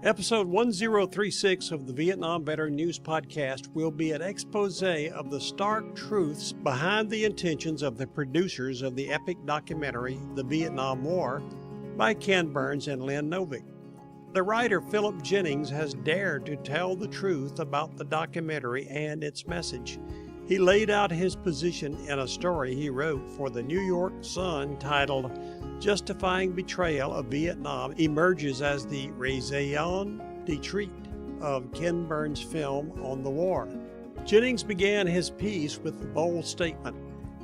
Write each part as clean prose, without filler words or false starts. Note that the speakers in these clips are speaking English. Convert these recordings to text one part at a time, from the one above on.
Episode 1036 of the Vietnam Veteran News Podcast will be an expose of the stark truths behind the intentions of the producers of the epic documentary, The Vietnam War, by Ken Burns and Lynn Novick. The writer Philip Jennings has dared to tell the truth about the documentary and its message. He laid out his position in a story he wrote for the New York Sun titled Justifying Betrayal of Vietnam Emerges as the raison d'etre of Ken Burns' film on the war. Jennings began his piece with the bold statement,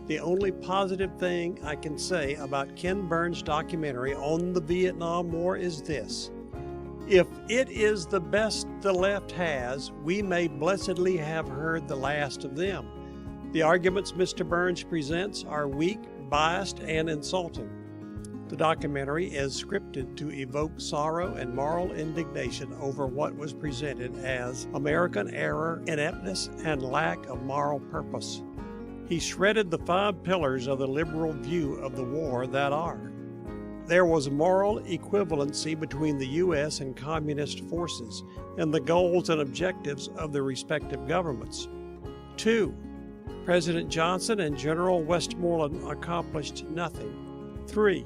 "The only positive thing I can say about Ken Burns' documentary on the Vietnam War is this. If it is the best the left has, we may blessedly have heard the last of them. The arguments Mr. Burns presents are weak, biased, and insulting. The documentary is scripted to evoke sorrow and moral indignation over what was presented as American error, ineptness, and lack of moral purpose. He shredded the 5 pillars of the liberal view of the war that are: there was moral equivalency between the U.S. and communist forces and the goals and objectives of the respective governments. 2. President Johnson and General Westmoreland accomplished nothing. 3.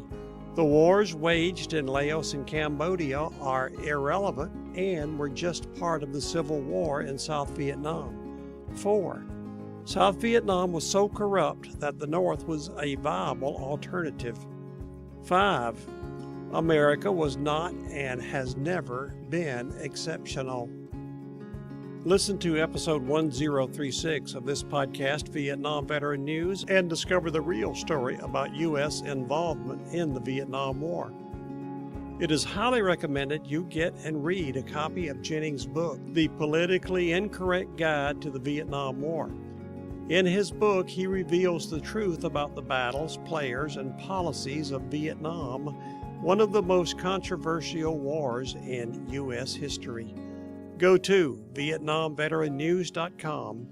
The wars waged in Laos and Cambodia are irrelevant and were just part of the Civil War in South Vietnam. 4. South Vietnam was so corrupt that the North was a viable alternative. 5. America was not and has never been exceptional." Listen to episode 1036 of this podcast, Vietnam Veteran News, and discover the real story about U.S. involvement in the Vietnam War. It is highly recommended you get and read a copy of Jennings' book, The Politically Incorrect Guide to the Vietnam War. In his book, he reveals the truth about the battles, players, and policies of Vietnam, one of the most controversial wars in U.S. history. Go to VietnamVeteranNews.com